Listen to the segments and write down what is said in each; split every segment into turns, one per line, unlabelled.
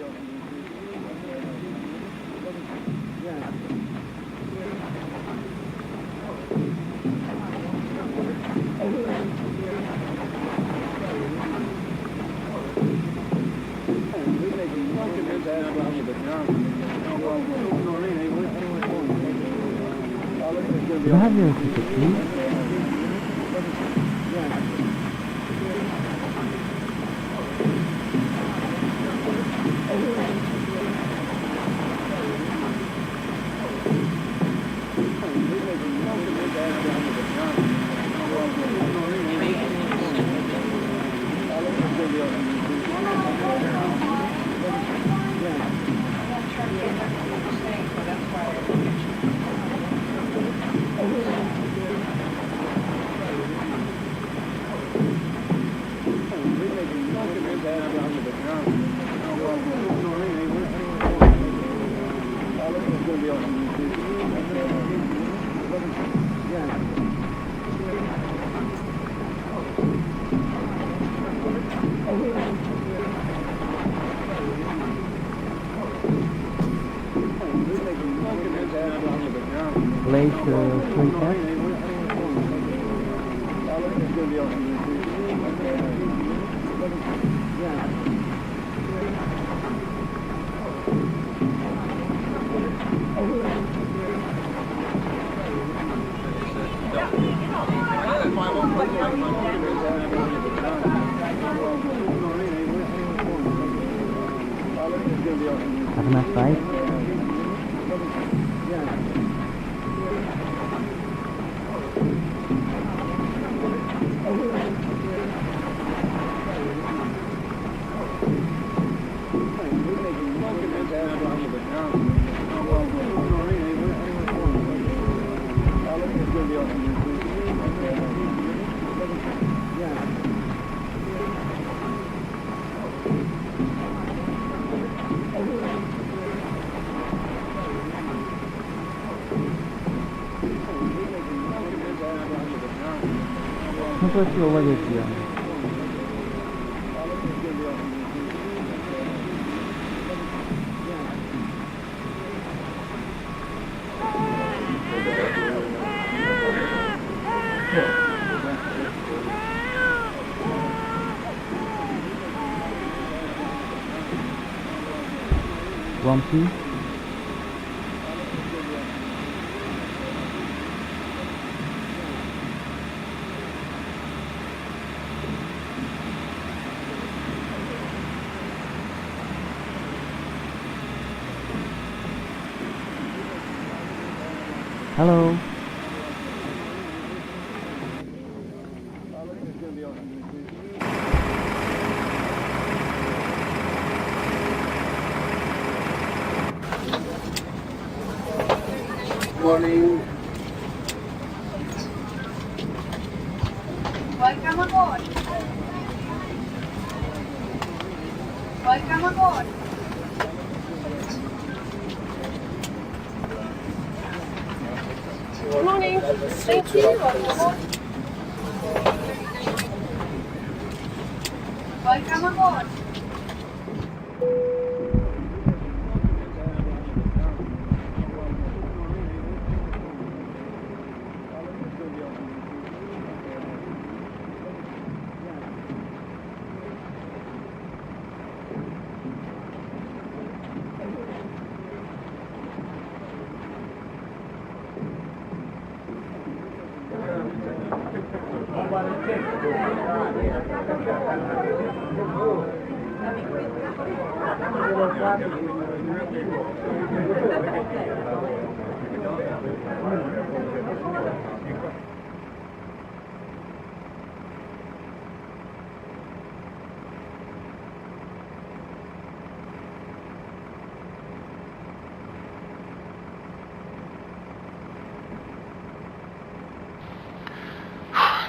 Do you have your ticket, please? Late free test. Have enough flight? Control your luggage here. Grumpy. Hello.
Morning.
Welcome aboard. Welcome aboard. Good morning. Thank you. Welcome aboard.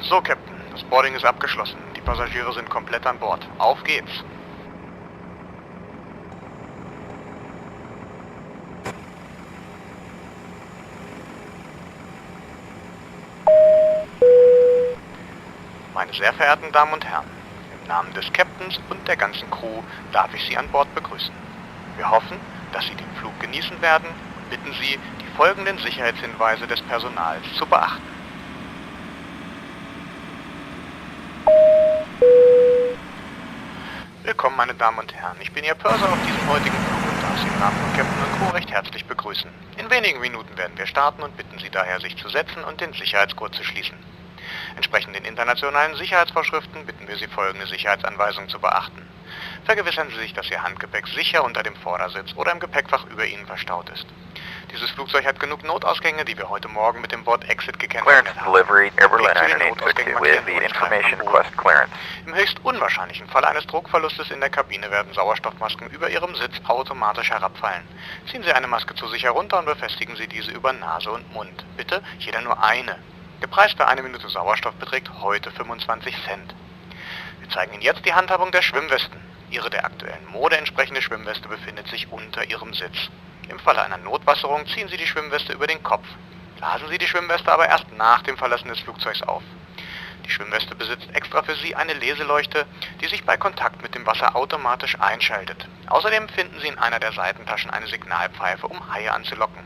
So, Captain, das Boarding ist abgeschlossen. Die Passagiere sind komplett an Bord. Auf geht's! Meine sehr verehrten Damen und Herren, im Namen des Captains und der ganzen Crew darf ich Sie an Bord begrüßen. Wir hoffen, dass Sie den Flug genießen werden und bitten Sie, die folgenden Sicherheitshinweise des Personals zu beachten. Willkommen, meine Damen und Herren. Ich bin Ihr Purser auf diesem heutigen Flug und darf Sie im Namen von Captain und Co. recht herzlich begrüßen. In wenigen Minuten werden wir starten und bitten Sie daher, sich zu setzen und den Sicherheitsgurt zu schließen. Entsprechend den internationalen Sicherheitsvorschriften bitten wir Sie, folgende Sicherheitsanweisungen zu beachten. Vergewissern Sie sich, dass Ihr Handgepäck sicher unter dem Vordersitz oder im Gepäckfach über Ihnen verstaut ist. Dieses Flugzeug hat genug Notausgänge, die wir heute Morgen mit dem Wort Exit gekennzeichnet haben.
Delivery, AirBerlin 960 with the information request clearance.
Im höchst unwahrscheinlichen Fall eines Druckverlustes in der Kabine werden Sauerstoffmasken über Ihrem Sitz automatisch herabfallen. Ziehen Sie eine Maske zu sich herunter und befestigen Sie diese über Nase und Mund. Bitte jeder nur eine. Der Preis für eine Minute Sauerstoff beträgt heute 25 Cent. Wir zeigen Ihnen jetzt die Handhabung der Schwimmwesten. Ihre der aktuellen Mode entsprechende Schwimmweste befindet sich unter Ihrem Sitz. Im Falle einer Notwasserung ziehen Sie die Schwimmweste über den Kopf. Blasen Sie die Schwimmweste aber erst nach dem Verlassen des Flugzeugs auf. Die Schwimmweste besitzt extra für Sie eine Leseleuchte, die sich bei Kontakt mit dem Wasser automatisch einschaltet. Außerdem finden Sie in einer der Seitentaschen eine Signalpfeife, um Haie anzulocken.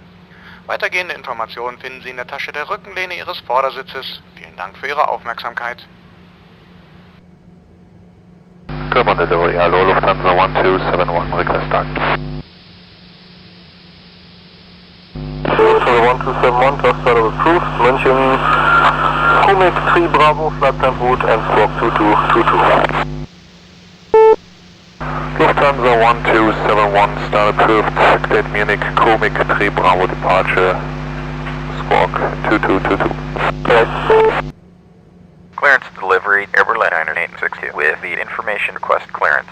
Weitergehende Informationen finden Sie in der Tasche der Rückenlehne Ihres Vordersitzes. Vielen Dank für Ihre Aufmerksamkeit.
German Delivery, hallo Lufthansa 1271, request start. Lufthansa 1271, just started approved, München, Comic 3 Bravo, flight time route and squawk 2222. Lufthansa 1271, start approved, date Munich, Comic 3 Bravo departure, squawk 2222. Okay. Clearance delivery, AirBerlin 962 with the information request clearance.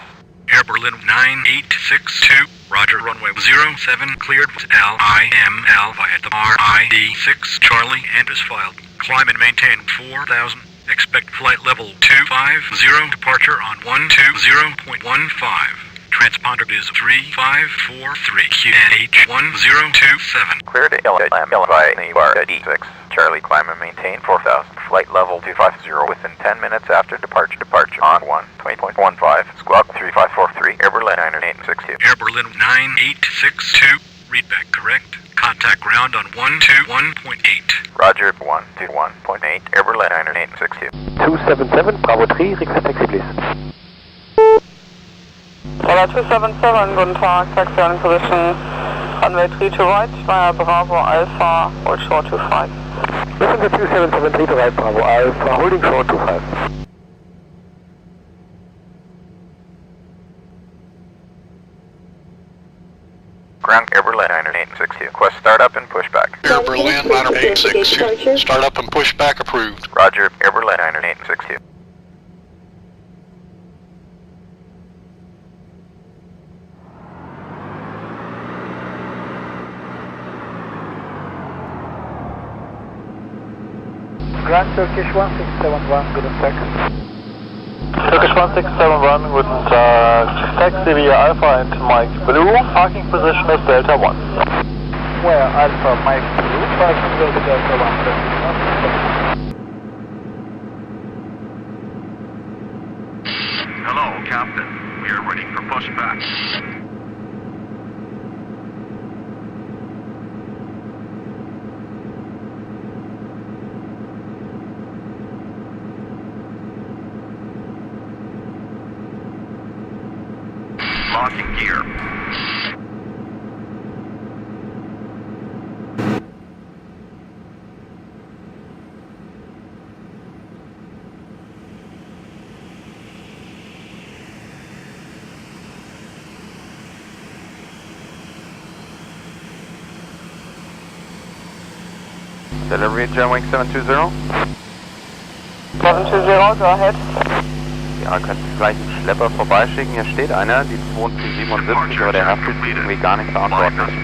AirBerlin 9862, roger, runway 07, cleared with LIML via the RID6, Charlie, and is filed. Climb and maintain 4000, expect flight level 250, departure on 120.15. Transponder is 3543 QNH1027.
Clear to LIML via the RID6, Charlie, climb and maintain 4000, flight level 250 within 10 minutes after departure on 120.15, squawk 3543, AirBerlin 962.
AirBerlin 9862, readback correct. Contact ground on 121.8.
Roger, 121.8, AirBerlin 962.
277, Bravo 3, request taxi please.
Tower 277, guten Tag, taxi on position, runway 3 to right, via Bravo Alpha, hold short 25.
Listen to 277, 3 to right, Bravo Alpha, holding short 25.
Ground AirBerlin 962, request startup and pushback.
AirBerlin 9862, startup and pushback approved.
Roger, AirBerlin 962.
Grand Turkish 1671, guten Tag.
Turkish 1671, guten Tag, taxi via Alpha and Mike Blue, parking position is Delta 1.
Where Alpha Mike Blue, parking will be Delta 1.
Hello, Captain. We are ready for pushback. Locking gear.
Delivery Genwing 720.
720, go ahead.
Ja, könnt ihr gleich einen Schlepper vorbeischicken. Hier steht einer, die 2377, aber der Herr fühlt sich irgendwie gar nicht verantwortlich.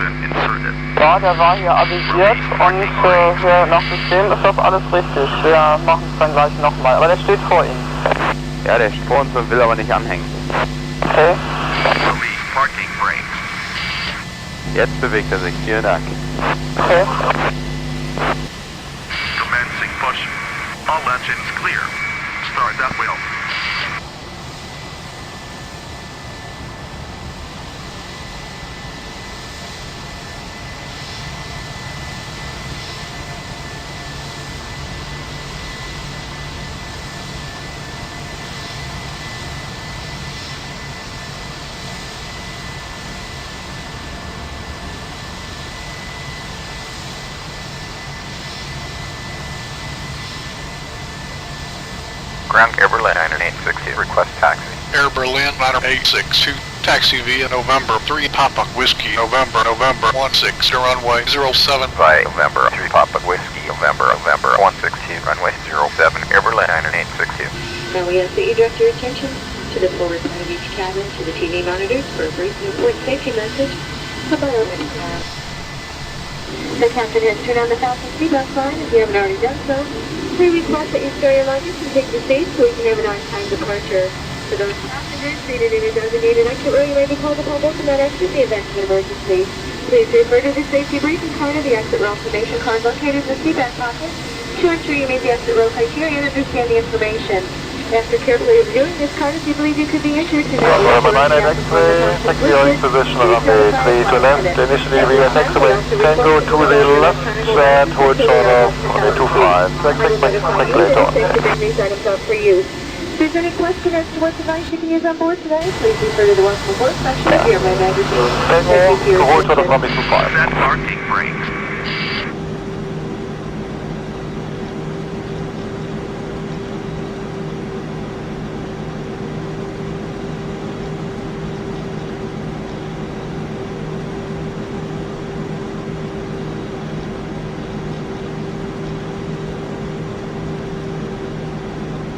Ja, der war hier avisiert und hier nach System ist das alles richtig. Wir machen es dann gleich nochmal, aber der steht vor Ihnen.
Ja, der steht vor uns und will aber nicht anhängen.
Okay.
Parking brake.
Jetzt bewegt er sich, vielen Dank.
Okay.
Commencing push. All engines clear. Start that wheel.
Ground AirBerlin 9860, request taxi.
AirBerlin 9862, taxi via November 3 Papa Whiskey, November 16, runway 07.
By November 3 Papa Whiskey, November 116, runway 07, AirBerlin 9862.
Now we ask that you direct your attention to the forward side of each cabin, to the TV monitors for a brief Newport safety message. Goodbye, over. The captain has turned on the fasten seatbelt sign if you haven't already done so. We request that you store your luggage and take your seat so we can have an on-time departure. For those passengers seated in a designated exit row, you may be called upon to not exit in the event of an emergency. Please refer to the safety briefing card of the exit row information card located in the seatbelt pocket to ensure you meet the exit row criteria and understand the information. After carefully reviewing this card, if you believe you could be issued to
Milan Linate X-ray, taxi on position runway 3 to left. Initially we are taxiway Tango to the left and hold short of on the 25. Check later on.
These items out for use. If there's any question as to what device you can use on board today, please refer to the Welcome Report section of your magazine.
Tango to hold short of runway 25.
Set parking brakes.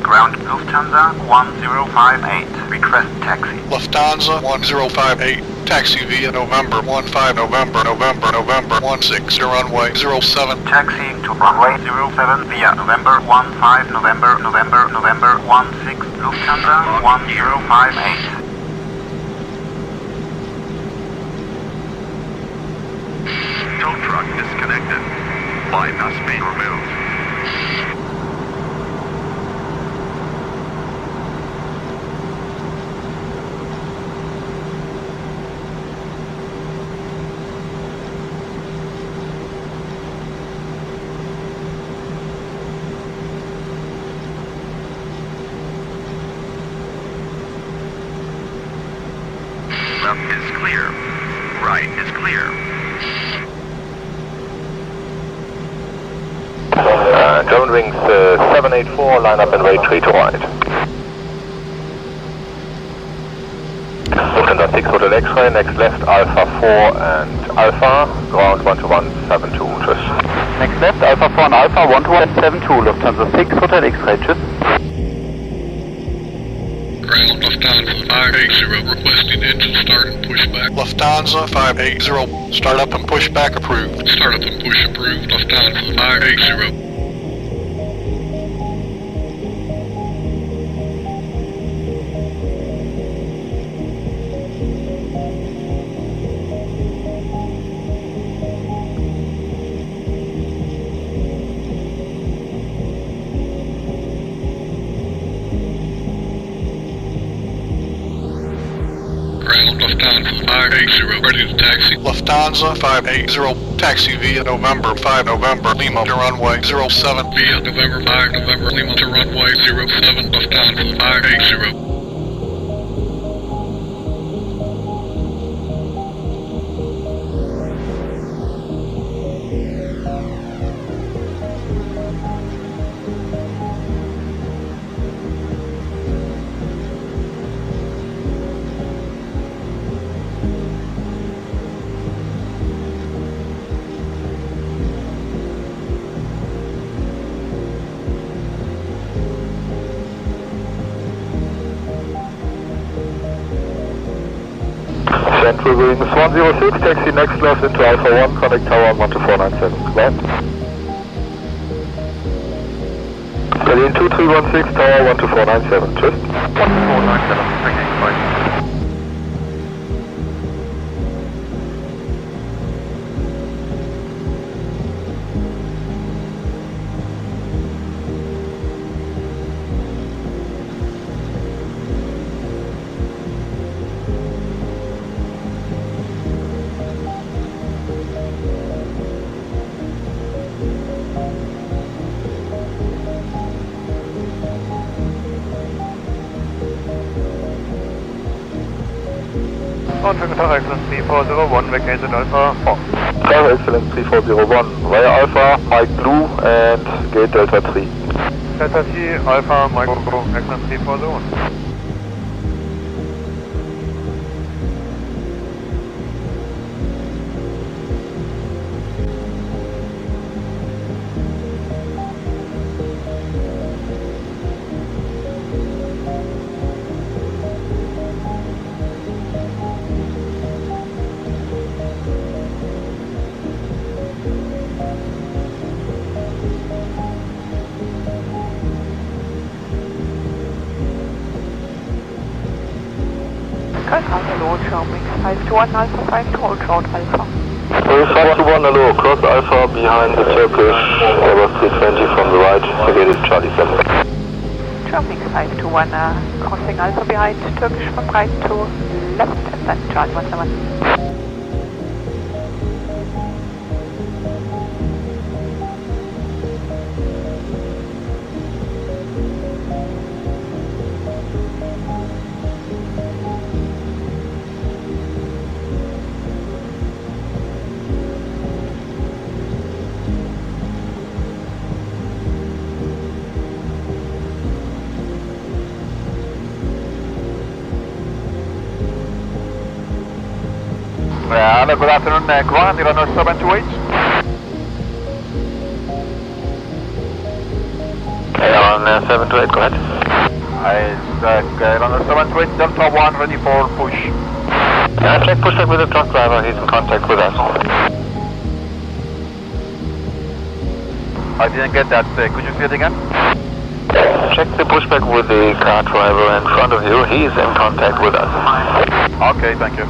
Ground Lufthansa 1058. Request taxi.
Lufthansa 1058, taxi via November 15, November 16, runway 07.
Taxiing to runway 07 via November 15, November 16, Lufthansa 1058.
Tow truck disconnected. Bypass being removed. Left is clear. Right is clear.
German wings 784, line up and wait 3 to right. Lufthansa 6 Hotel X-ray, next left Alpha 4 and Alpha, ground 12172, tschüss. Next left Alpha 4 and Alpha 12172, Lufthansa 6 Hotel X-ray, tschüss.
Ground Lufthansa 580, requesting engine start and pushback. Lufthansa 580, start up and pushback approved. Start up and push approved, Lufthansa 580. Ground Lufthansa 580, ready to taxi. Lufthansa 580, taxi via November 5, Lima to runway 07. Via November 5, Lima to runway 07, Lufthansa 580.
Central Wings 106, taxi next left into Alpha 1, connect tower 12497. Goodbye. Berlin 2316, tower 12497. Tschüss. 12497, thank you. Bye.
Tower Excellence 3401, vacated Alpha 4.
Tower Excellence 3401, via Alpha, Mike Blue and gate Delta 3.
Delta T, Alpha, Micro, Access 341.
Hello, Charming 521 Alpha 5 to hold short Alpha.
521, hello, cross Alpha behind the Turkish Airbus 320 from the right, again it's Charlie 7.
Charming 521, crossing Alpha behind Turkish from right to left and then Charlie 17.
Hello, good afternoon, Grand, you're on 728. Okay, on 728, go ahead. On 728, Delta 1, ready for push. Check pushback with the truck driver, he's in contact with us. I didn't get that, could you say it again? Check the pushback with the car driver in front of you, he's in contact with us. Okay, thank you.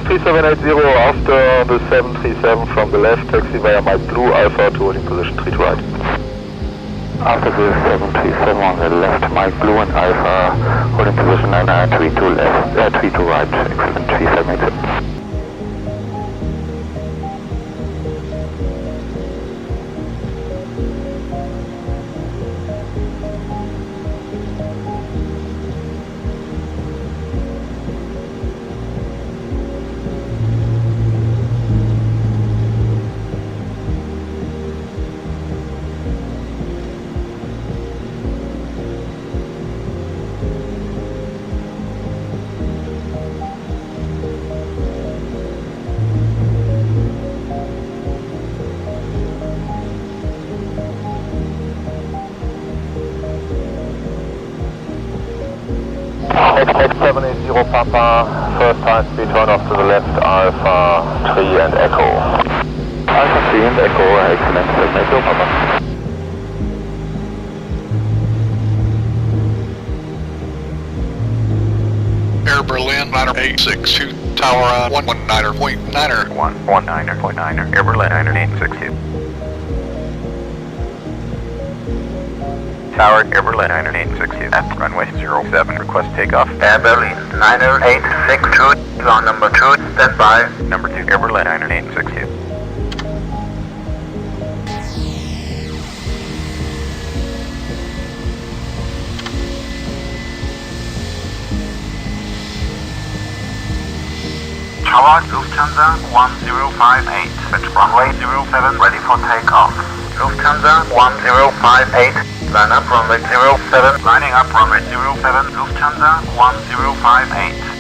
P780 after the 737 from the left, taxi via my blue Alpha to holding position 3 to right. After the 737 on the left, Mike Blue and Alpha holding position 3 to left, 3 to right, excellent, 3787. FSX 780 Papa, first high speed turn off to the left, Alpha 3 and Echo. Alpha 3 and Echo, excellent, 780 Papa.
Air Berlin, Liner 862, tower on 119.9er.
119.9er, Air Berlin, Liner 862. Tower, Air Berlin, Liner 862. At runway 07, request takeoff. Air Berlin, Liner 862, on number 2, stand by. Number 2, Air Berlin, Liner 862. Tower, Lufthansa 1058, at runway 07, ready for takeoff. Lufthansa 1058. Line up runway 07, lining up runway 07, Lufthansa 1058.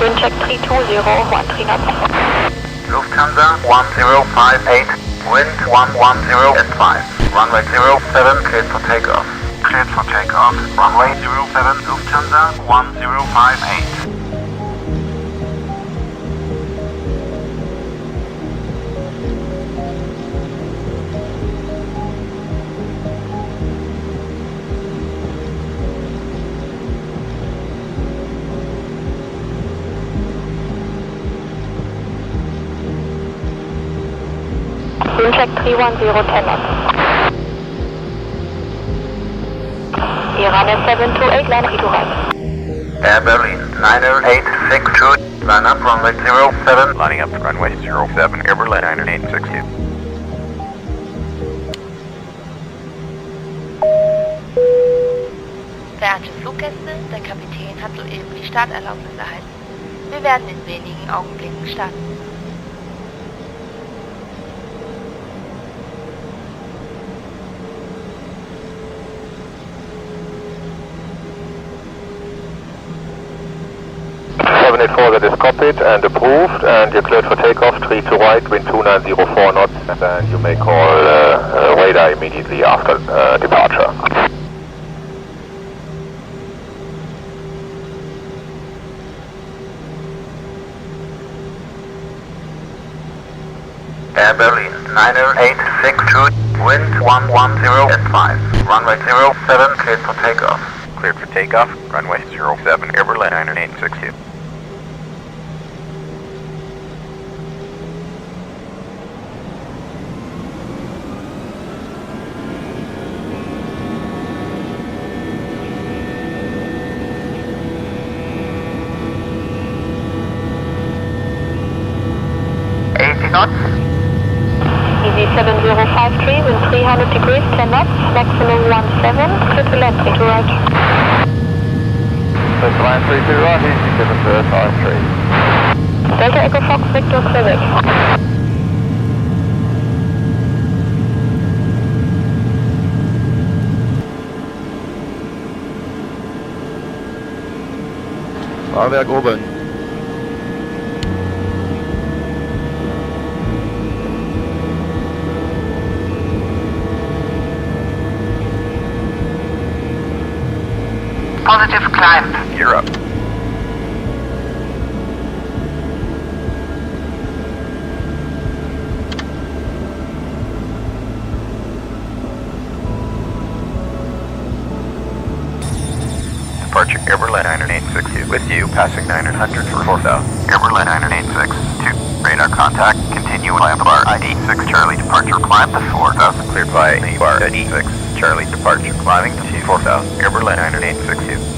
Wind check 320, 13 up.
Lufthansa 1058, wind 110 at 5. Runway 07, cleared for takeoff. Cleared for takeoff. Runway 07, Lufthansa 1058.
Wind check 310, 10 knots. Iran at 728, line 3 to right.
AirBerlin 90862, line up runway 07. Lining up runway 07, AirBerlin 90862.
Verehrte Fluggäste, der Kapitän hat soeben die Starterlaubnis erhalten. Wir werden in wenigen Augenblicken starten.
That is copied and approved, and you're cleared for takeoff, 3 to right, wind 2904 knots, and then you may call radar immediately after departure.
AirBerlin 90862, wind 110 at 5, runway 07, cleared for takeoff. Cleared for takeoff, runway 07, AirBerlin 90862.
Easy 7053, wind 300 degrees, 10 knots, maximum 17, clear to land, 3 to right.
That's line 3 to right, easy 7053.
Delta Echo Fox, Victor, Quebec.
Fahrwerk oben.
Positive climb. You're up. Departure AirBerlin 90862 with you, passing 900 for 4000. AirBerlin 90862. Radar contact, continue climb bar ID 6 Charlie, departure climb to 4000, cleared by bar ID 6 Charlie, departure climbing to 4000, AirBerlin 90862.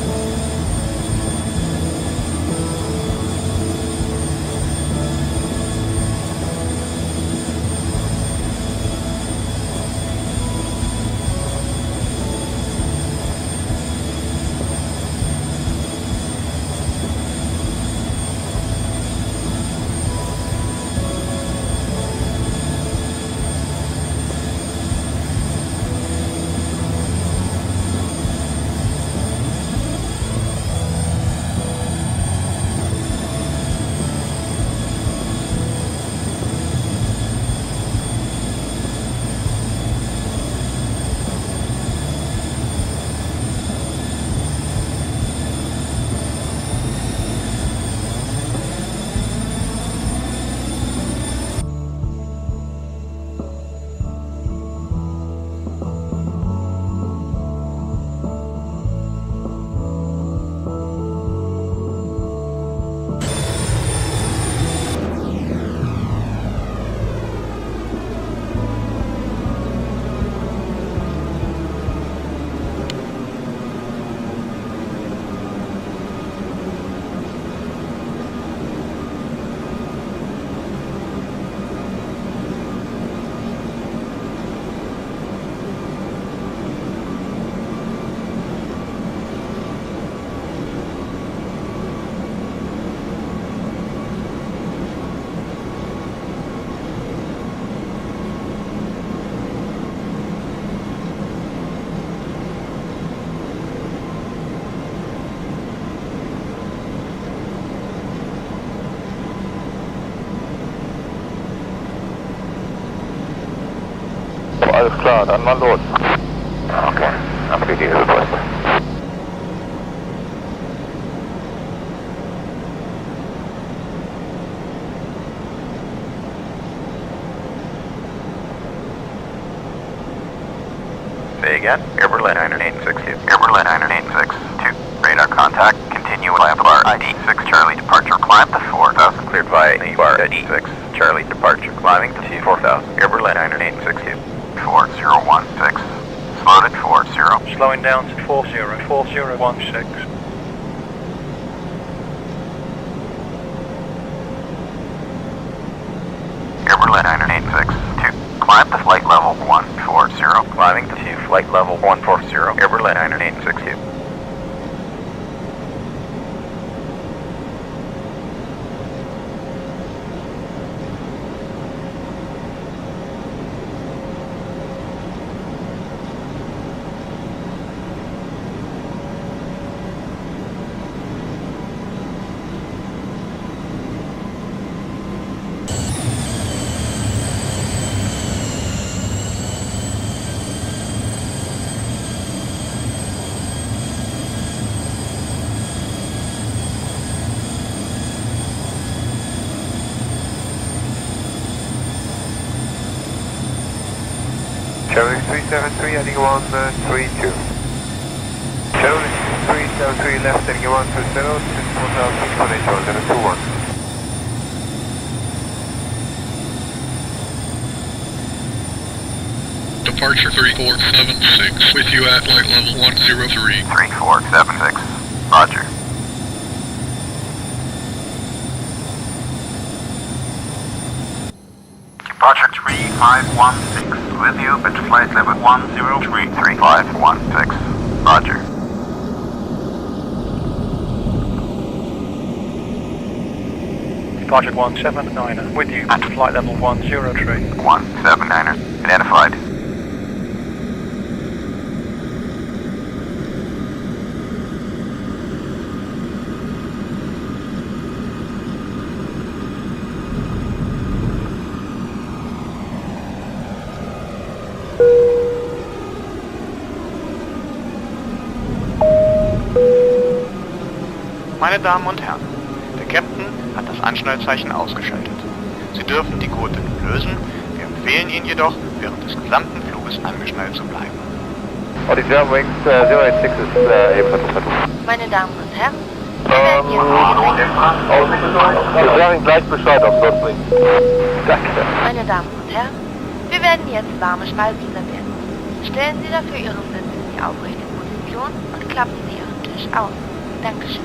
Alles klar, dann mal los.
Okay, I'm ready to request. Say again, AirBerlin 90862. AirBerlin 90862. Radar contact, continue climb bar ID 6 Charlie, departure climb to 4000, cleared by Okay, you are at E6 Charlie departure, climbing to 4000, AirBerlin 982. 4016. Slowed at 40.
Slowing down to 4016.
AirBerlin 986. 2. Climb to flight level 140. Climbing to flight level 140. AirBerlin 962.
Charlie 373 heading 132. Charlie 373 left heading 120, 1000 exponential, 721.
Departure 3476 with you at flight level 103.
3476. Roger. Departure 3516 with you at flight level 103. 3516. Roger.
Departure 179er with you at flight level 103.
179er. Identified.
Meine Damen und Herren, der Captain hat das Anschnallzeichen ausgeschaltet. Sie dürfen die Gurte nun lösen, wir empfehlen Ihnen jedoch, während des gesamten Fluges angeschnallt zu bleiben.
Audition Wings 086 ist ebenfalls.
Meine Damen und Herren, wir werden jetzt
Wir sagen gleich Bescheid auf Surfling. Danke.
Meine Damen und Herren, wir werden jetzt warme Speisen servieren. Stellen Sie dafür Ihren Sitz in die aufrechte Position und klappen Sie Ihren Tisch aus. Dankeschön.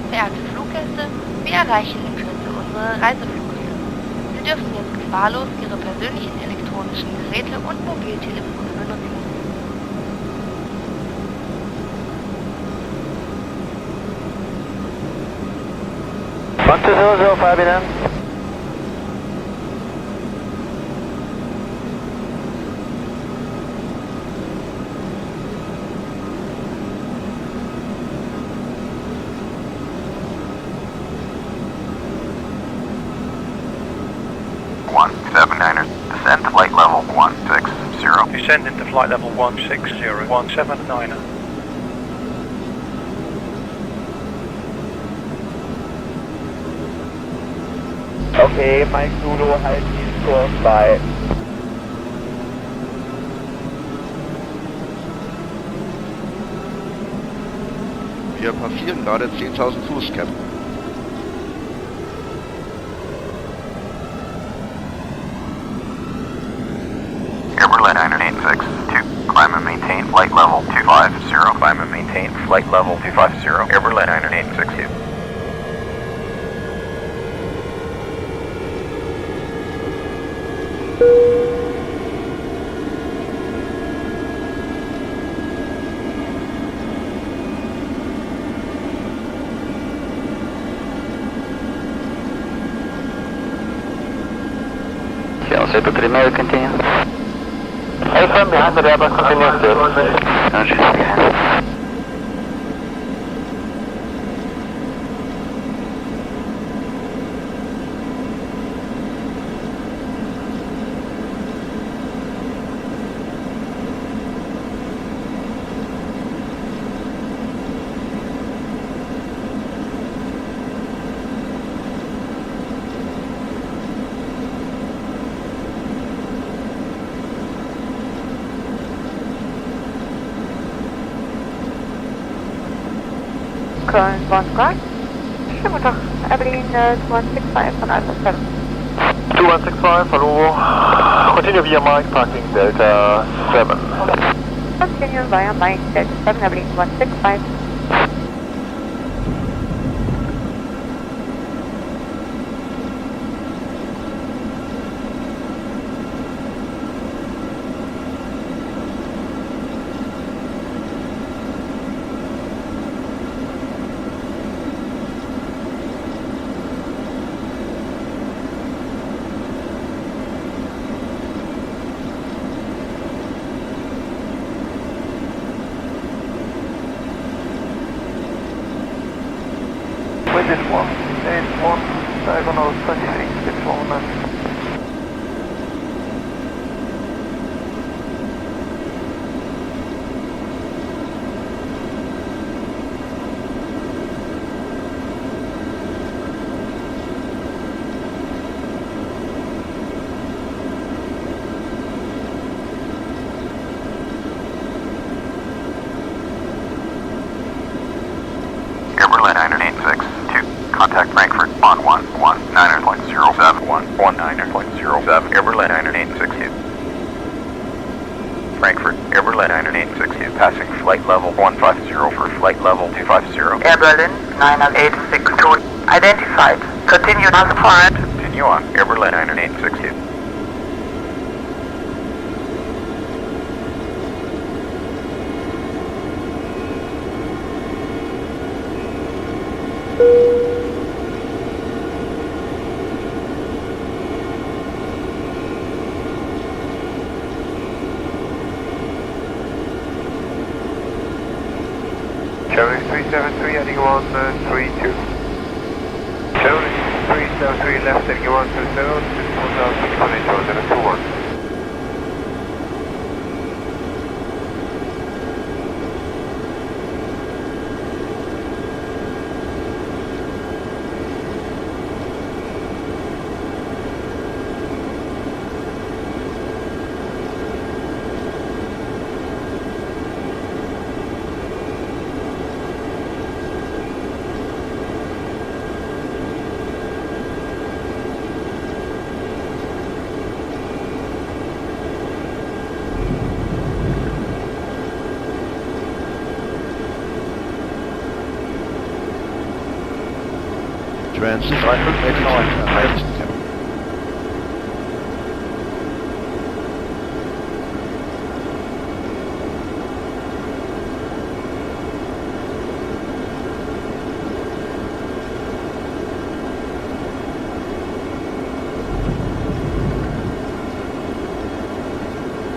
Verehrte Fluggäste, wir erreichen in Kürze unsere Reiseflughöhe. Sie dürfen jetzt gefahrlos Ihre persönlichen elektronischen Geräte und Mobiltelefone benutzen.
Fabian.
Descend to flight level 160.
Descend into flight level 160, 179er.
Okay, Mike Zulu, halt die Kurs bei.
Wir passieren gerade 10.000 Fuß, Captain.
AirBerlin 986. 2. Climb and maintain flight level 250. Climb and maintain flight level 250. AirBerlin 986.
Chelsea, but could it continue? Hey, from behind the Airbus continues to.
Köln, Bonn-Squad. Schönen guten Tag, AirBerlin 2165 von Alpha 7.
2165, hallo. Continue via Mike, parking Delta 7.
Continue via Mike, Delta 7, AirBerlin 2165.
Within 181, diagonal 26, 619.
AirBerlin 986, contact Frankfurt on 119.07, 119.07, AirBerlin 986, Frankfurt, AirBerlin 986, passing flight level 150 for flight level 250.
AirBerlin 986, identified. Continue as planned.
Continue on, AirBerlin 986.
Showing 373, heading 132. Showing 373, left heading 120, 1021.
Transit 589.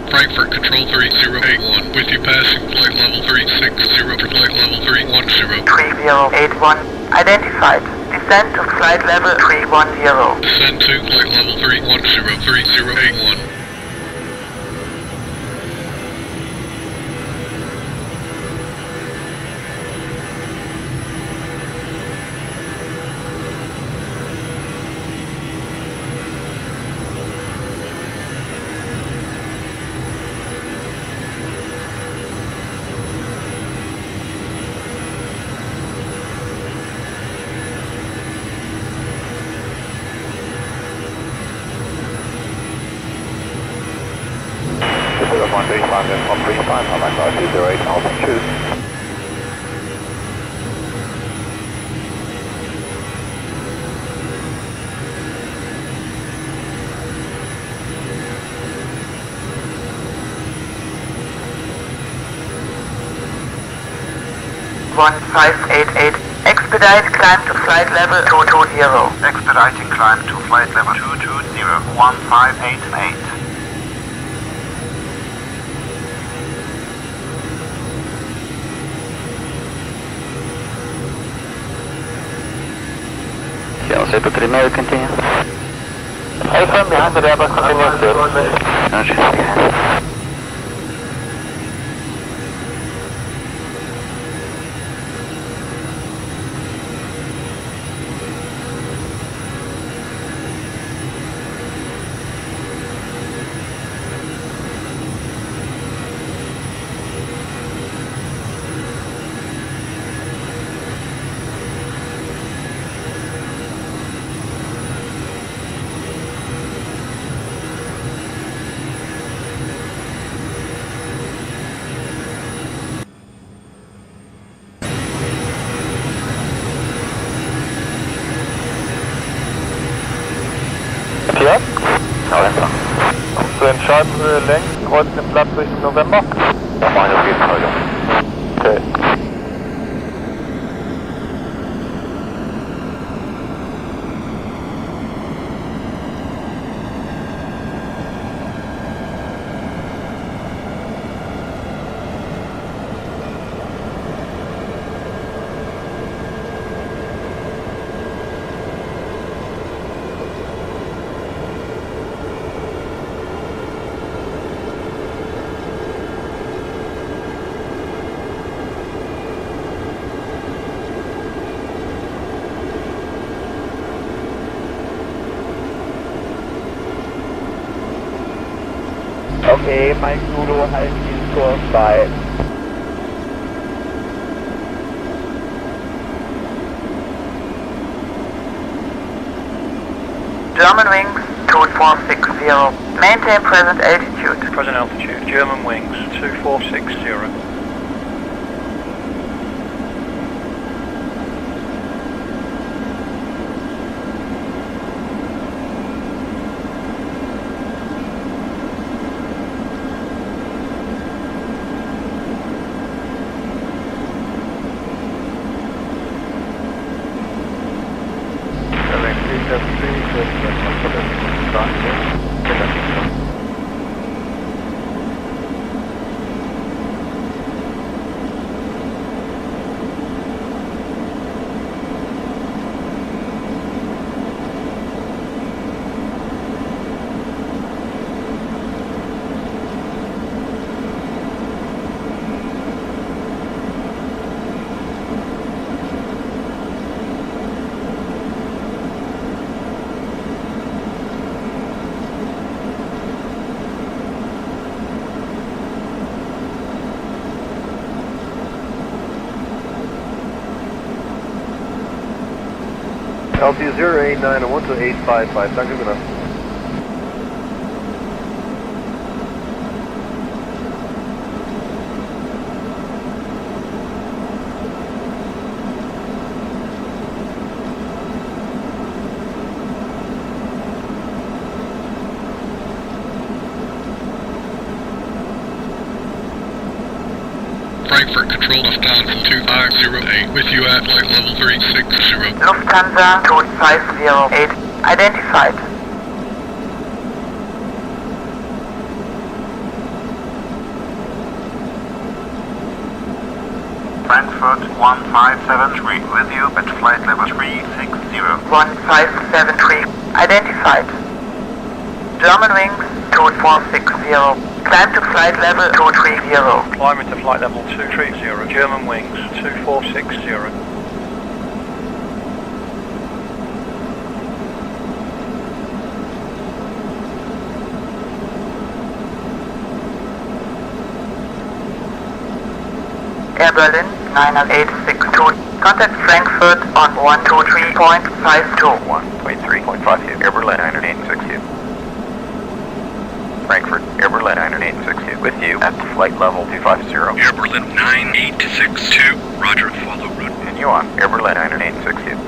Frankfurt Control 3081, with you passing flight level 360 for flight level 310.
3081, identified. Descend to flight level 310.
Descend to flight level 310, 3081.
One 35 and 135, I'm at 208, altitude.
Expedite climb to flight level 220.
Expediting climb to flight level 220, 1588.
Chelsea to 3 mail, continue. Airframe behind the Airbus, continue, sir. Roger, behind.
Starthöhe längs, kreuzt den Platz Richtung November.
Ja, mach ich auf jeden Fall, ja. Okay.
Okay, Mike Zulu, halten diesen Kurs bei.
German wings, 2460. Maintain present altitude.
Present altitude, German wings, 2460.
LT 089 and 12855, danke genau.
Frankfurt control Lufthansa 2508 with you at flight level 360.
Lufthansa 2508. Identified.
Frankfurt 1573 with you at flight level 360.
1573. Identified. German wings 2460. Climb to flight level 230.
Climbing to flight level 230, German wings, 2460.
AirBerlin 98662. Contact Frankfurt on 123.52.
123.52, AirBerlin 986. Frankfurt, AirBerlin 986 with you at flight level 250.
AirBerlin 9862, roger, follow route.
Continue on, AirBerlin 986.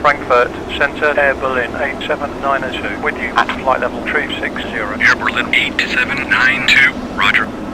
Frankfurt, Center, AirBerlin 8792. With you at flight level 360.
AirBerlin 8792, roger.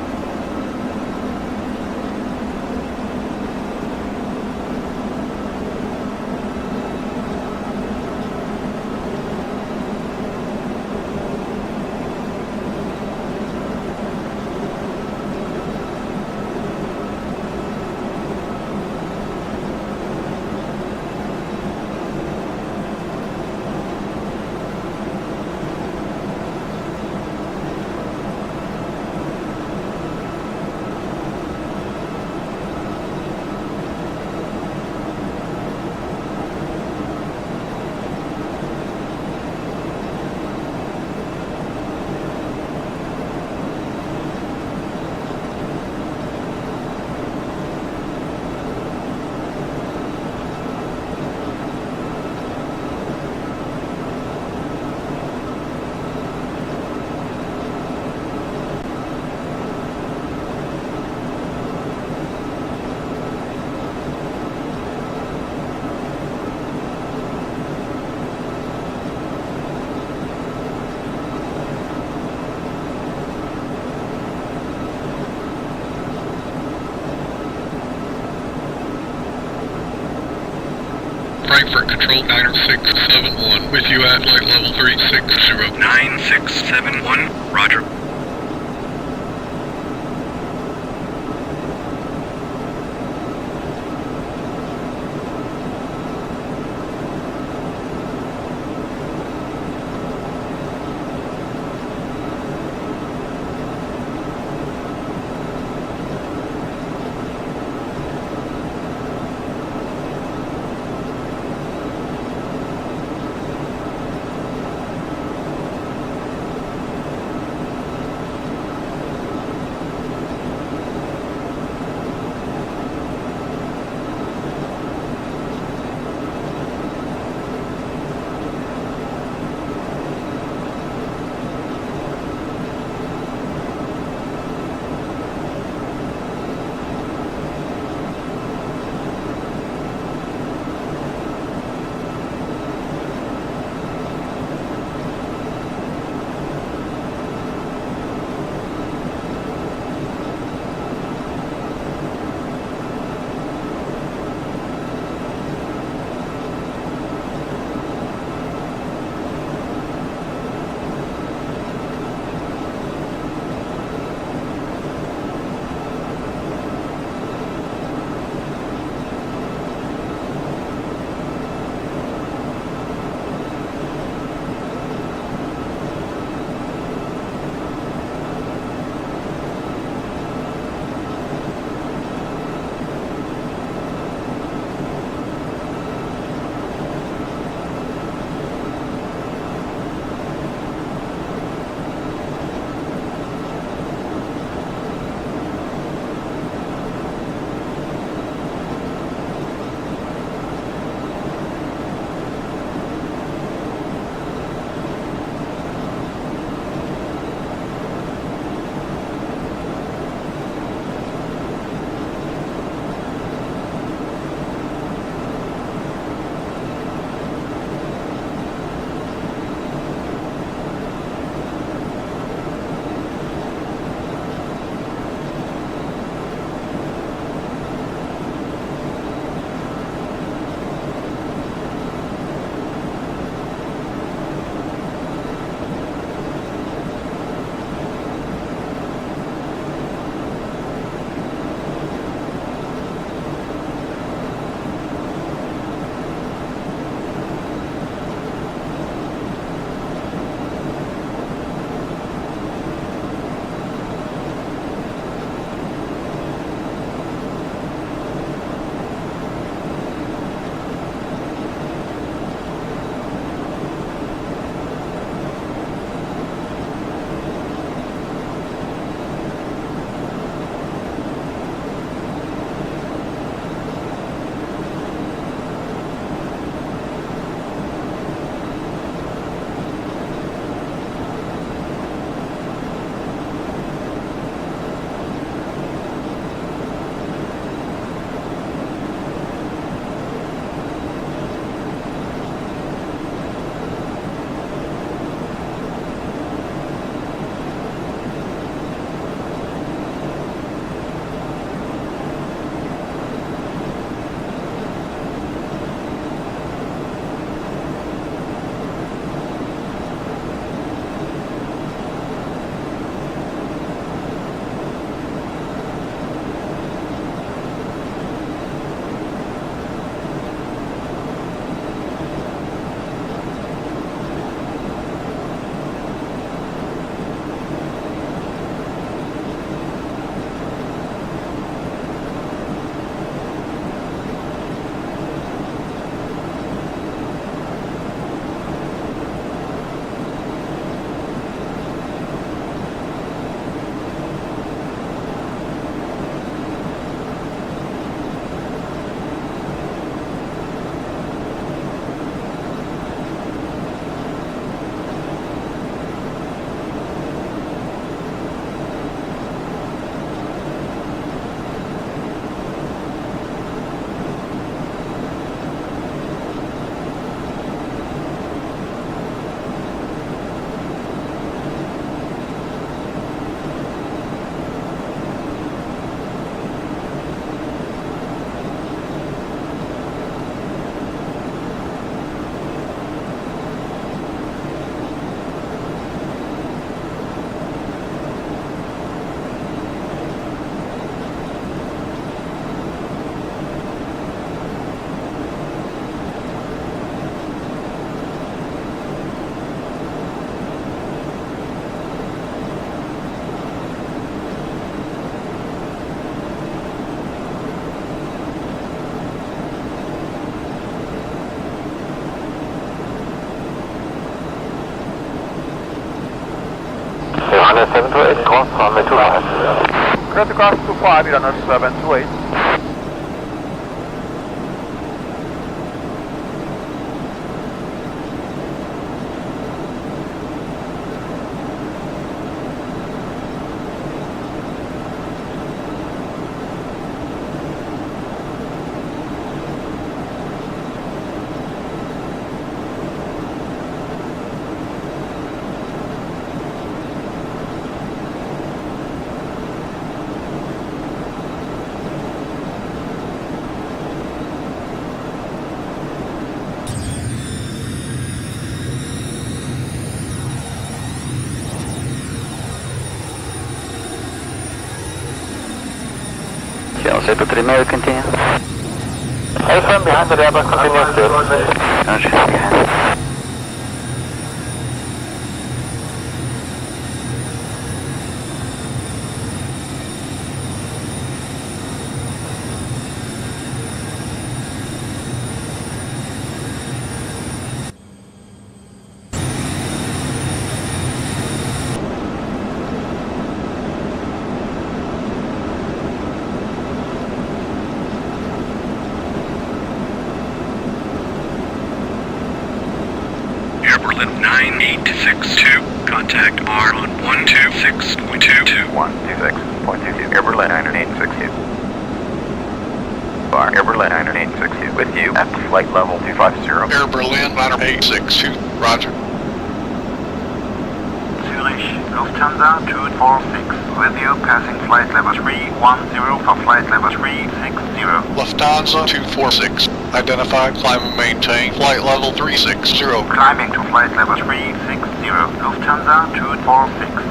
Frankfurt Control 9671, with you at flight level 360.
9671, roger.
728, cross runway 25.
Clear to cross 25, Milan 728.
Set to 3 mail, continue. A-firm behind the Airbus, continue still. Roger, behind.
AirBerlin 9862, contact R on 126.22.
126.22, AirBerlin 9862. Bar, AirBerlin 9862, with you at flight level 250.
AirBerlin 9862, roger.
Zurich, Lufthansa 246, with you passing flight level 310 for flight level 360.
Lufthansa 246, identified, climb and maintain, flight level 360.
Climbing to flight level 360, Lufthansa 246.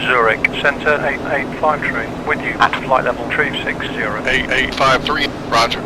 Zurich, Centre 8853, with you at flight level 360.
8853, roger.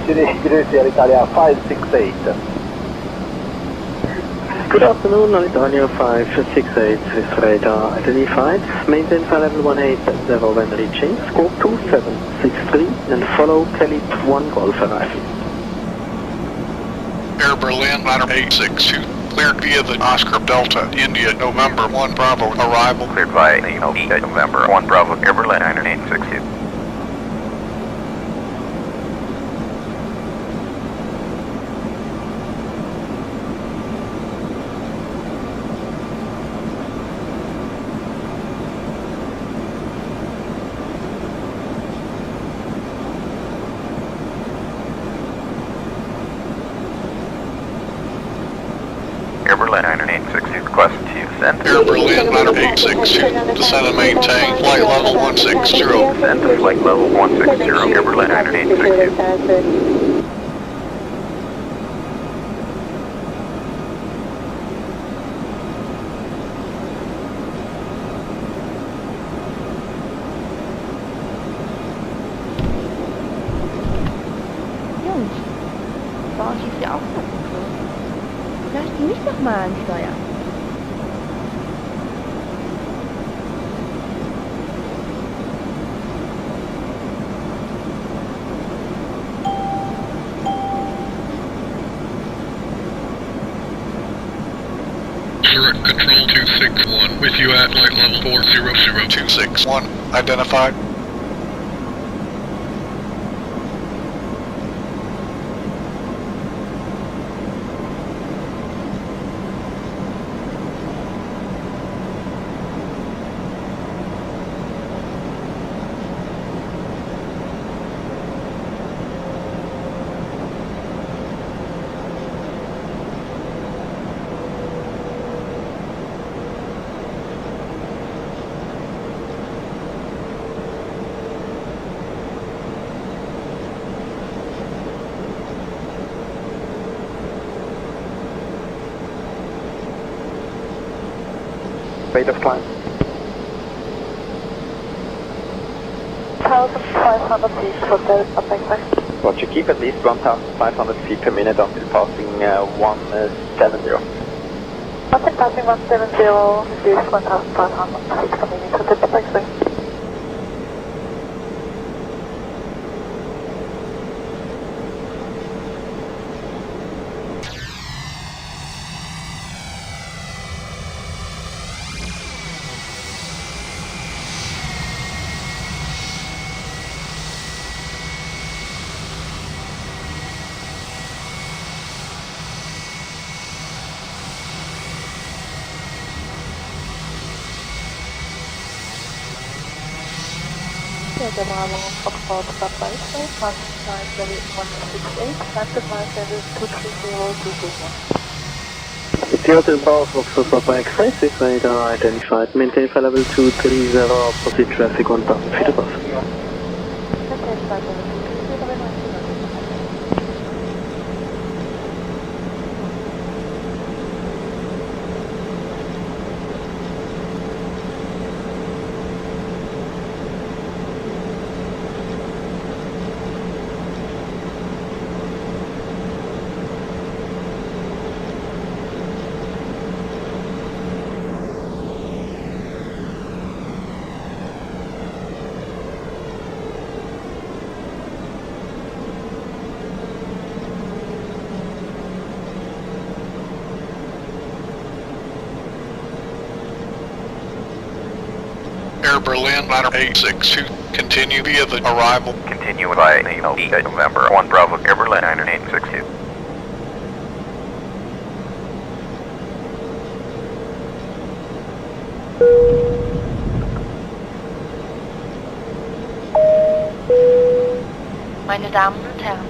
Grecia Italia 568.
Good afternoon, Alitalia 568 with radar identified. Maintain flight level 180 when reaching. Scope 2763 and follow Kelly 1 Golf arrival.
Air Berlin, ladder 862, cleared via the Oscar Delta, India, November 1 Bravo, arrival.
Cleared by November 1 Bravo, Air Berlin 9862. Air Berlin 9862, request to descend.
Air Berlin, ladder 862, descend and maintain flight level 160.
Descend to flight level 160, Air Berlin 9862.
Jungs, bei euch ist ja auch was los. Lasst mich doch mal ansteuern.
Zurich Control 261, with you at flight level 400. Identified.
Rate of climb.
1,500 feet for Delta Backpack.
Roger, keep at least 1,500 feet per minute until passing 170.
Until passing 170, reduce 1,500 feet per minute for Delta Backpack. Delta Bravo, Foxtrot, Stadtwald, passing flight level 168, active flight level 230, 221.
Delta Bravo, Foxtrot, Stadtwald, X-ray, with radar identified. Maintain flight level 230, opposite traffic 1,000 feet above.
Maintain flight level 230,
Air Berlin, ladder 862, continue via the arrival.
Continue by November 1 Bravo, Air Berlin 9862.
Meine Damen und Herren,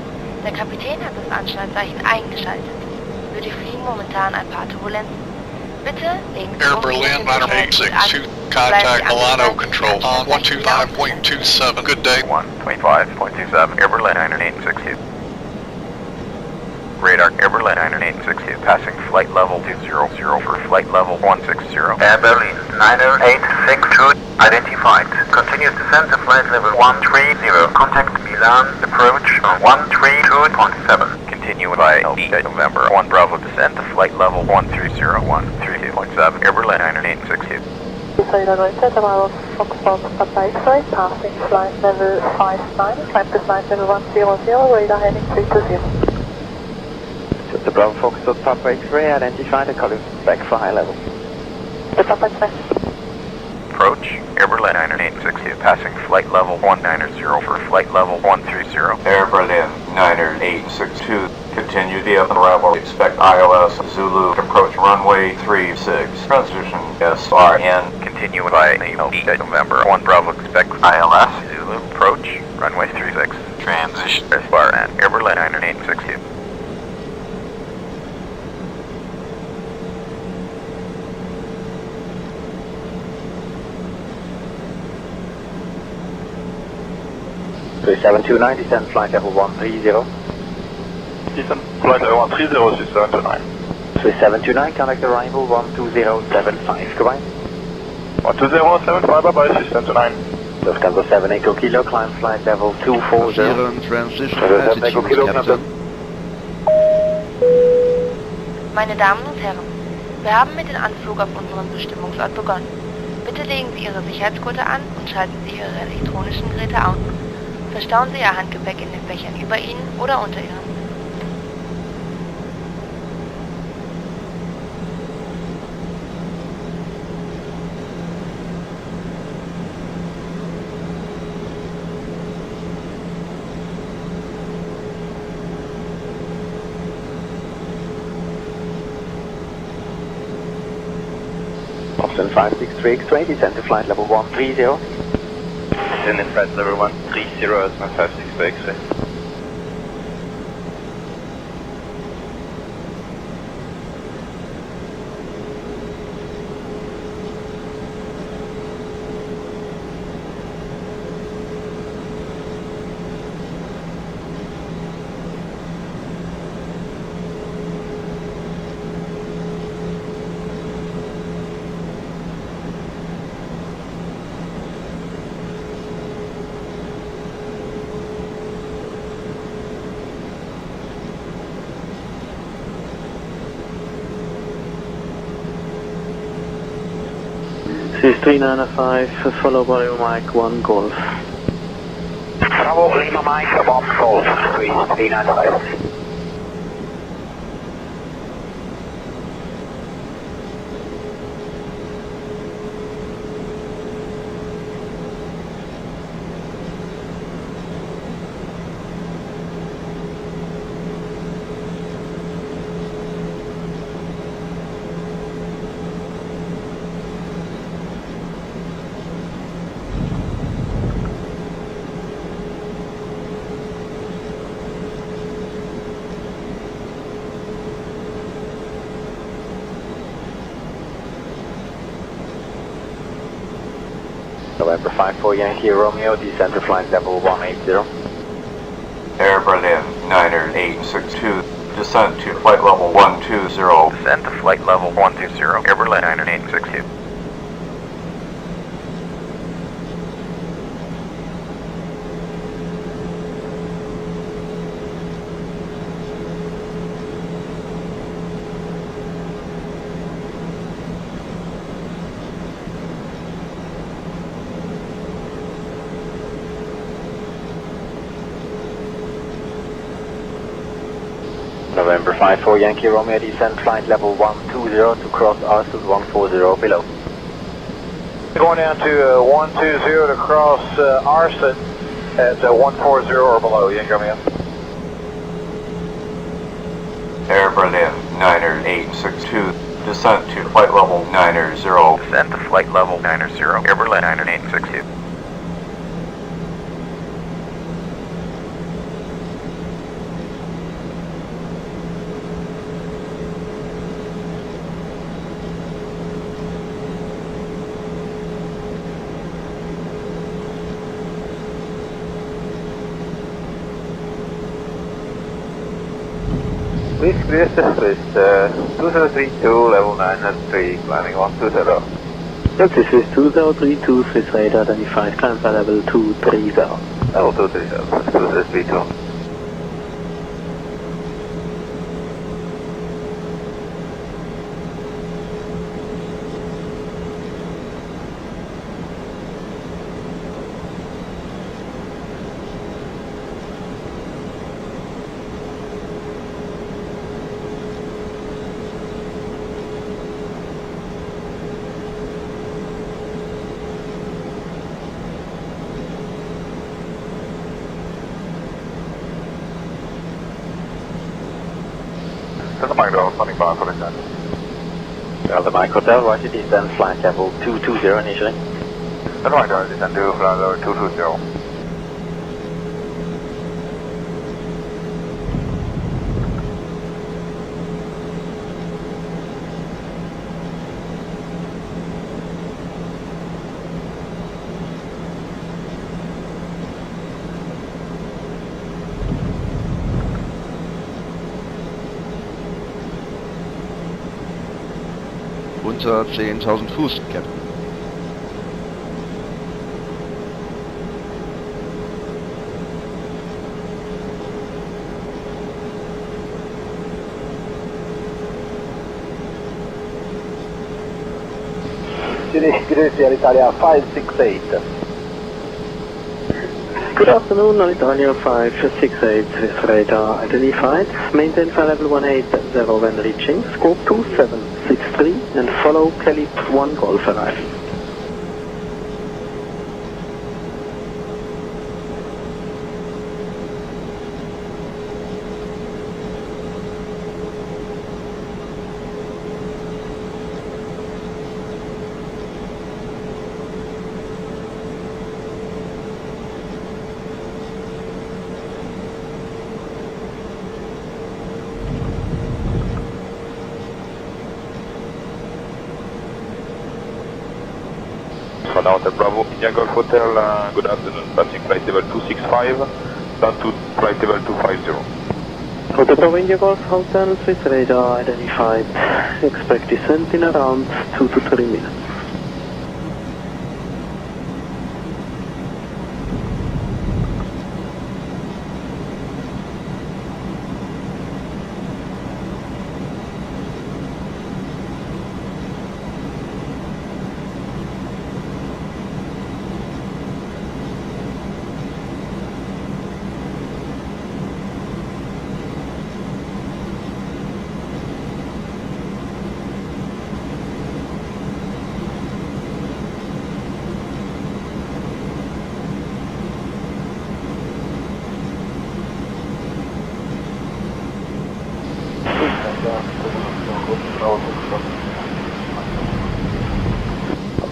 der Kapitän hat das Anschnallzeichen eingeschaltet. Wir durchfliegen momentan ein paar Turbulenzen. Bitte legen Sie
Air Berlin, ladder 862, contact Milano Control on 125.27. Good day.
125.27, Air Berlin 9862.
Radar AirBerlin 9862, passing flight level 200 for flight level 160.
AirBerlin 9862 identified. Continuous descent to flight level 130. Contact Milan approach 132.7.
Continue by EDDF November 1 Bravo descent to flight level 130.132.7. AirBerlin 9862.
Radar Greater, Bravo Foxtrot Papa X-ray, passing flight level 59, climb to flight level 100, radar heading 320.
The Bravo Foxtrot Papa X-ray identified and calling back for high level.
The Papa X-ray.
Approach AirBerlin 9862, passing flight level 190 for flight level 130.
AirBerlin 9862, continue the arrival. Expect ILS Zulu approach runway 36. Transition SRN.
Continue by EDDF November 1 Bravo, expect ILS Zulu approach runway 36. Transition SRN. AirBerlin 9862.
So 729, descend flight level 130.
Descend flight level 130, 729.
So 729, contact arrival 12075, goodbye.
12075, bye-bye, 729.
Lufthansa 7 Echo Kilo, climb flight level 240.
Transition
altitude,
Captain.
Meine Damen und Herren, wir haben mit dem Anflug auf unseren Bestimmungsort begonnen. Bitte legen Sie Ihre Sicherheitsgurte an und schalten Sie Ihre elektronischen Geräte aus. Verstauen Sie Ihr Handgepäck in den Fächern über Ihnen oder unter Ihnen.
Austin 563 X-ray, descend to flight level 130.
Descend in flight level 130 as my 563 X-ray.
This is 395, followed by Mike 1 Golf.
Bravo, Lima Mike 1 Golf, 395.
November 54 Yankee Romeo, descend to flight level 180.
AirBerlin 9862, descend to flight level 120.
Descend to flight level 120, AirBerlin 9862.
November 54 Yankee Romeo, descend flight level 120 to cross Arsenal 140 below.
Going down to 120 to cross Arset at 140 or below. Yankee Romeo.
AirBerlin 9862, descend to flight level 90.
Descend to flight level 90, AirBerlin 9862.
Swiss, Grüße, Swiss, 2032, level 903, climbing 120.
This is 2032, Swiss radar identified, climb by level 230.
Level 230, 2032.
Delta Mike Hotel, running by for the
Delta Mike Hotel, roger, descend flight level 220 initially.
Delta Mike Hotel, descend to flight level 220.
Unter 10.000 Fuß, Captain.
Zurich, Grüße, Alitalia 568.
Good afternoon, Alitalia 568, Swiss radar identified. Maintain flight level 180 when reaching, scope 2763 and follow Kelly 1 Golf arrival.
Now the Bravo India Golf Hotel, good afternoon, passing flight level 265, down to flight level 250.
Hotel Bravo India Golf Hotel, Swiss radar identified. Expect descent in around 2 to 3 minutes.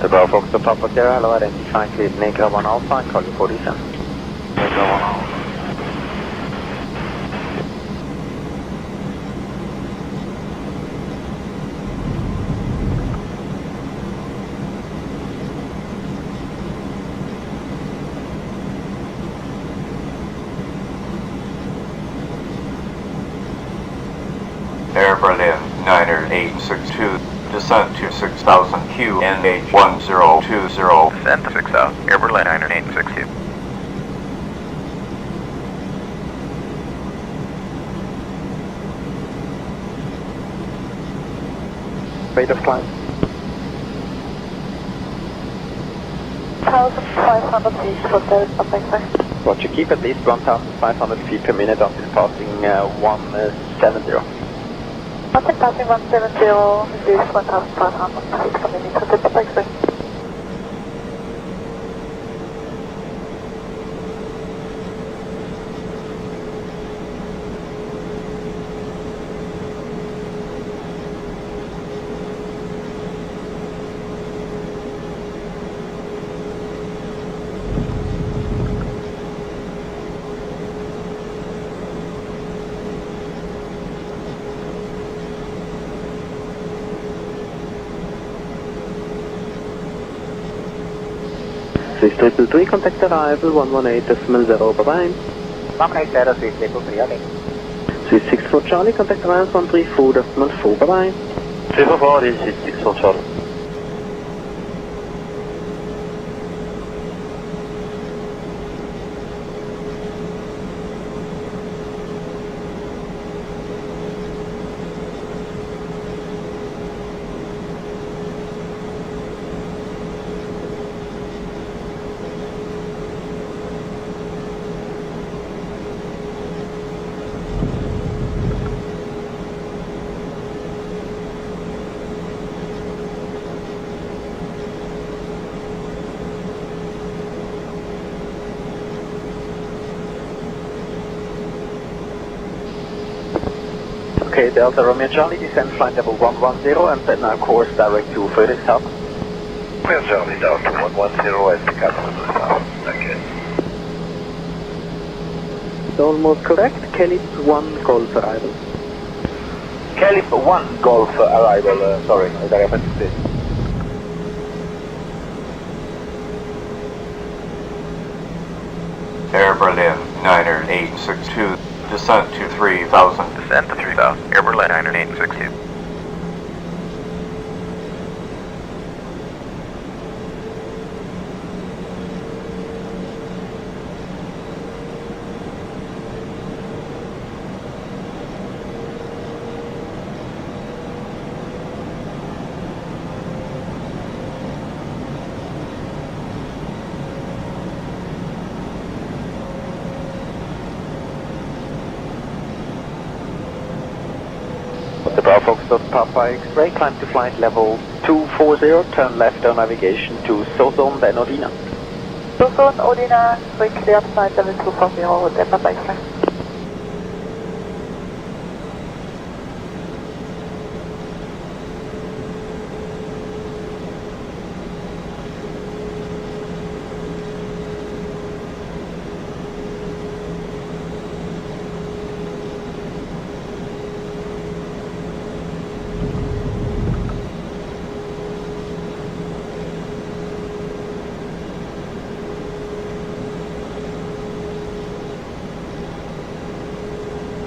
The Bravo Fox to Papa Sierra, hello, identify cleared Negra 1 Alpha, call you 47. Negra 1 Alpha.
Air Berlin, 9862, descent to 6000 QNH 1020.
Descent to 6000, Air Berlin 9862.
Rate of climb.
1,500 feet for Delta Mike.
Roger, keep at least 1,500 feet per minute until passing 170.
After passing 170, reduce 1,500 feet per minute for Delta Mike.
Swiss 323, contact arrival 118.0, bye bye.
180, Swiss 323, okay.
Swiss 64 Charlie, contact Alliance 134.4, bye-bye.
344, this is 64 Charlie.
Okay, Delta Romeo Charlie, descend flight level 110 and set now course direct to FSX Hub.
Romeo Charlie, Delta 110 at the capital south. Okay.
Almost correct, Calip 1 Golf arrival.
Calip 1 Golf arrival, sorry, I happened to say.
Air Berlin 9862, descent to 3000.
Descent to 3000, Air Berlin 9862.
The Bravo Foxtrot Papa X-ray, climb to flight level 240, turn left on navigation to Sozon, then Odina.
Sozon, Odina, cleared flight level 240 with the Papa X-ray.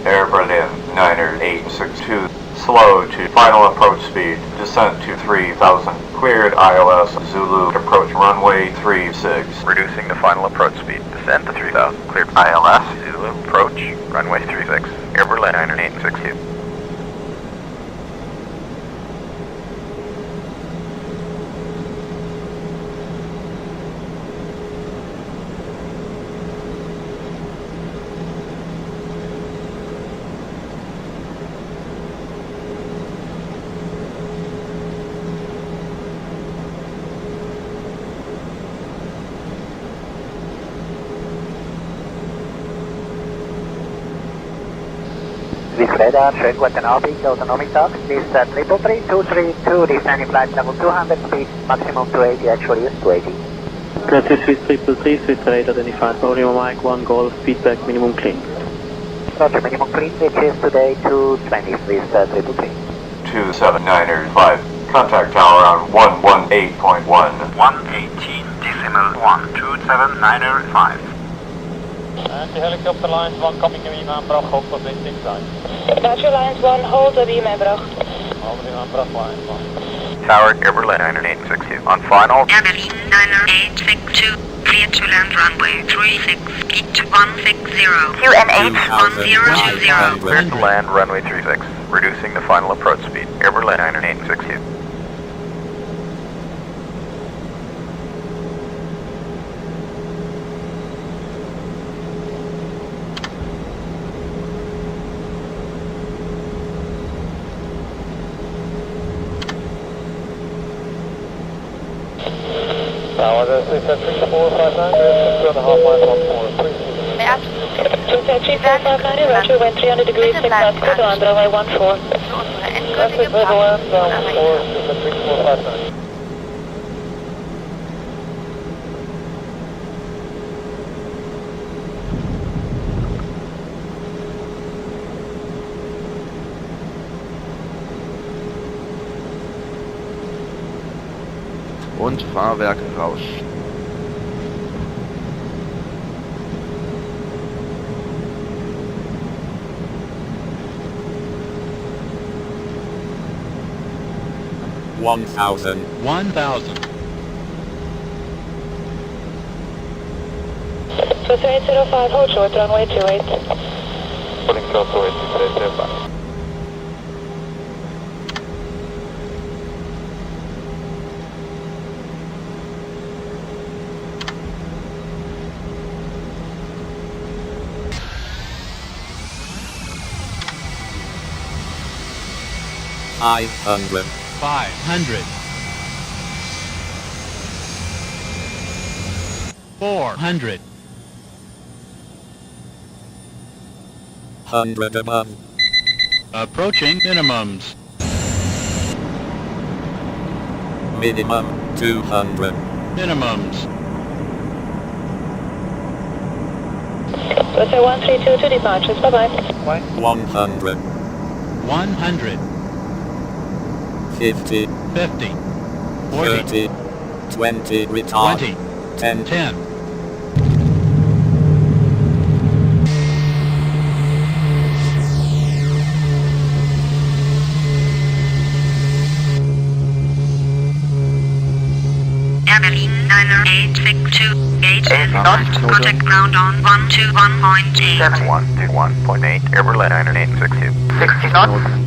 Air Berlin 9862, slow to final approach speed, descent to 3000, cleared ILS Zulu, approach runway 36.
Reducing the final approach speed, descent to 3000, cleared ILS Zulu, approach runway 36, Air Berlin 9862.
Swiss radar, schönen guten Abend, Autonomic this 333-232, descending flight level 200 speed, maximum 280, actually is 280.
Grazie Swiss 333, Swiss radar identified, Romeo Mike 1 Golf, feedback minimum clean.
Roger, minimum clean, which is today 220, Swiss 333.
27905, contact tower on 118.1.
118.1, 27905.
And the helicopter Lines 1 coming to Milan Brach, hold for 26 line. Roger, Lines 1, hold the Milan Brach. Hold the Milan Brach, Lines 1.
Tower, Air Berlin 9862. On final.
Air Berlin 9862, clear to land runway 36, speed 160. QNH 1020.
Clear to land runway 36, reducing the final approach speed. Air Berlin 9862.
Tower, this is 3459, 2.5 miles on 433.
Beabflug.
3459, Roger, wind 300 degrees, 6 knots, good on runway 14.
Für unsere endgültige
Bravo,
Parkung und Amerika.
3459.
Und Fahrwerk raus.
1000.
1000.
2805, hold short, runway 28.
Holding short, 2805.
I 500.
500. 400.
100 above.
Approaching minimums.
Minimum 200.
Minimums.
Let's say 1322 departures, bye-bye.
100.
100.
50.
50.
40. 20 retard.
20.
10.
10.
AirBerlin 9862, gauge is lost, contact ground on 121.8.
7121.8, AirBerlin 9862.
60 knots.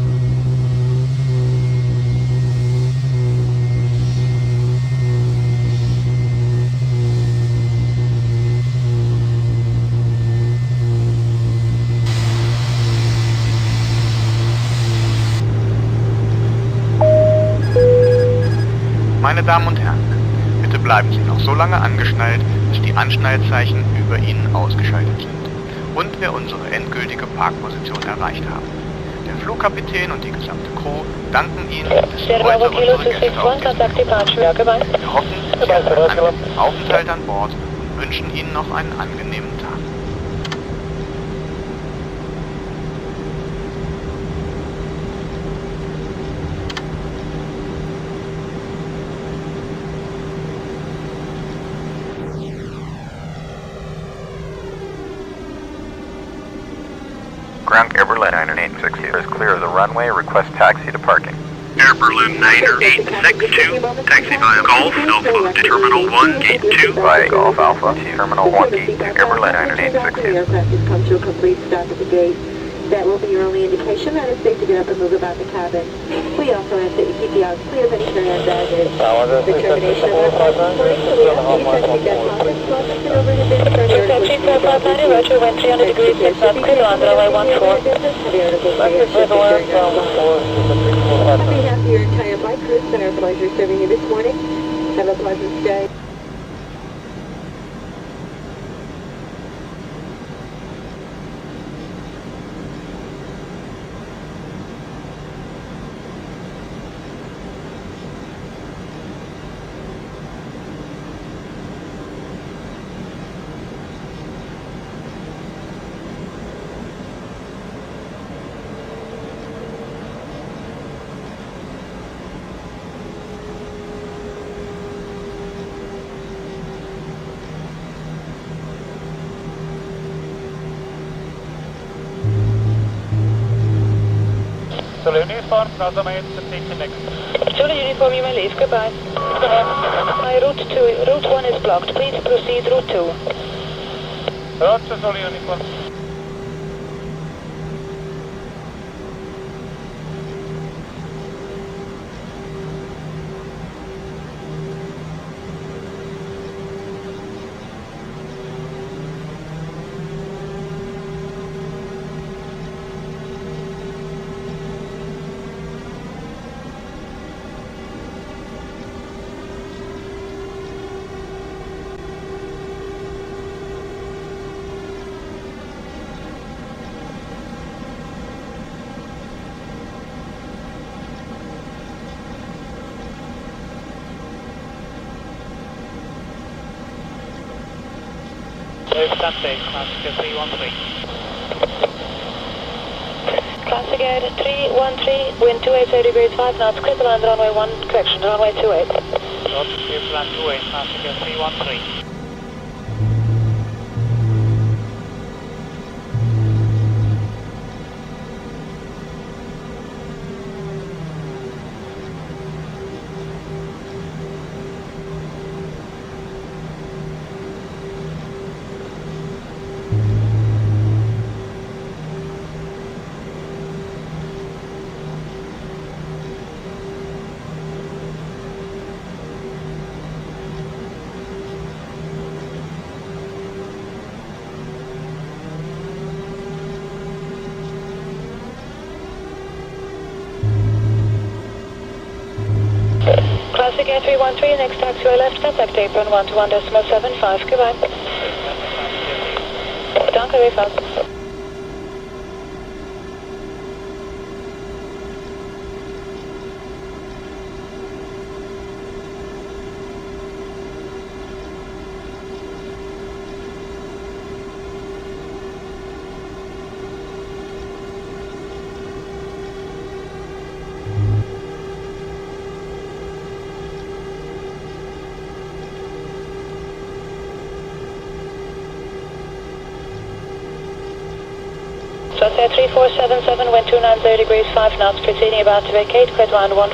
Meine Damen und Herren, bitte bleiben Sie noch so lange angeschnallt, bis die Anschnallzeichen über Ihnen ausgeschaltet sind und wir unsere endgültige Parkposition erreicht haben. Der Flugkapitän und die gesamte Crew danken Ihnen, dass Sie heute unsere Gäste auf dem Wir hoffen, Sie hatten einen angenehmen Aufenthalt an Bord und wünschen Ihnen noch einen angenehmen Tag.
Ground AirBerlin 9862 is clear of the runway. Request taxi to parking.
AirBerlin 9862, taxi via Golf Alpha to Terminal 1, Gate 2.
Via Golf Alpha to Terminal 1, Gate 2. AirBerlin 9862.
Aircraft has come to a complete stop at the gate. That will be your only indication that it's safe to get up and move about the cabin. We also ask that you keep the aisles clear of any carry-on baggage. The termination of our flight so we ask that you try to keep that conference call and over to this turn. Taxi 4590, Roger, wind 300 degrees, it's not clear on runway 14. On behalf of your entire flight crew, it's been our pleasure serving you this morning. Have a pleasant stay.
Zulu uniform, Nazamaid, take the next.
Zulu uniform, you may leave. Goodbye. My route 1 is blocked. Please proceed route 2.
Roger, Zulu uniform. Classic 313.
Classic Air 313, wind 280 degrees 5 knots, clear to land runway 1, correction, runway 28.
Roger, clear to land 28, Classic Air 313.
Air 313, next taxiway left, contact apron 121.75, goodbye. Danke, weer vast. Air 3477, wind 290 degrees, 5 knots, proceeding about to vacate, grid line 14.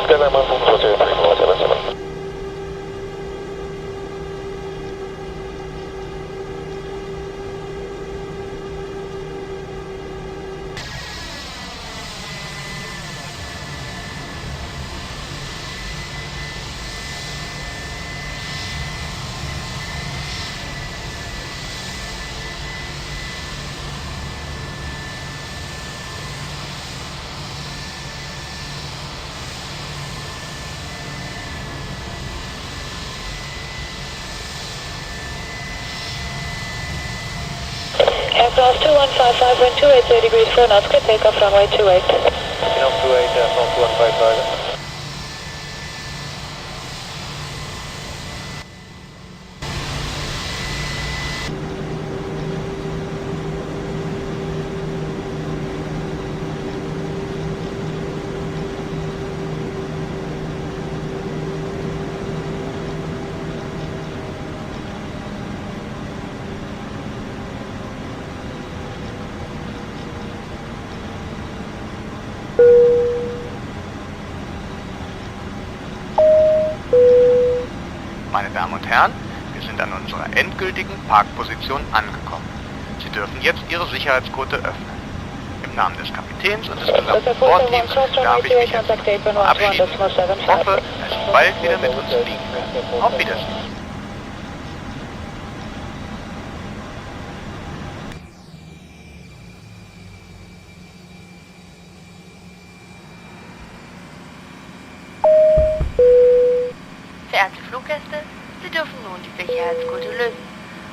Good, I'm on 3477.
Aircraft 2155, wind 280 degrees, 4 knots, good takeoff runway 28.
From 2155.
Meine Damen und Herren, wir sind an unserer endgültigen Parkposition angekommen. Sie dürfen jetzt Ihre Sicherheitsgurte öffnen. Im Namen des Kapitäns und des gesamten Bordteams darf ich mich jetzt verabschieden. Ich hoffe, dass Sie bald wieder mit uns fliegen werden. Auf Wiedersehen.
Verehrte Fluggäste, Sie dürfen nun die Sicherheitsgurte lösen.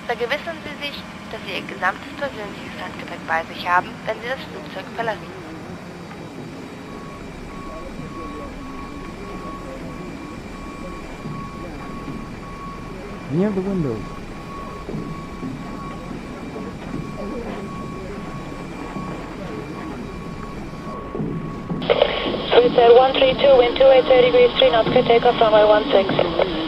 Vergewissern Sie sich, dass Sie Ihr gesamtes persönliches Handgepäck bei sich haben, wenn Sie das Flugzeug verlassen.
Near the window.
Swiss Air 132, wind 280 degrees, 3 knots, good takeoff runway 16.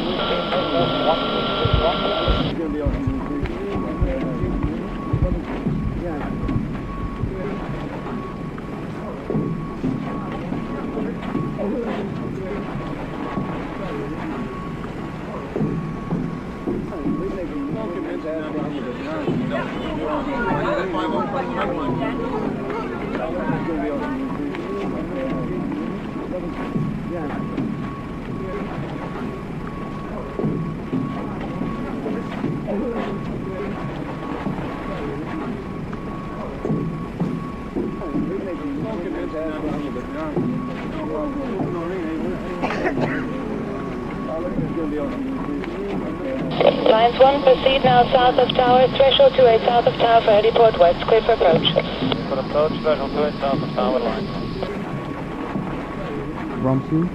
Lines 1, proceed now south of tower, threshold 28 south of tower for heliport west, clear for approach.
For approach, threshold 28 south of tower line.
Romsey.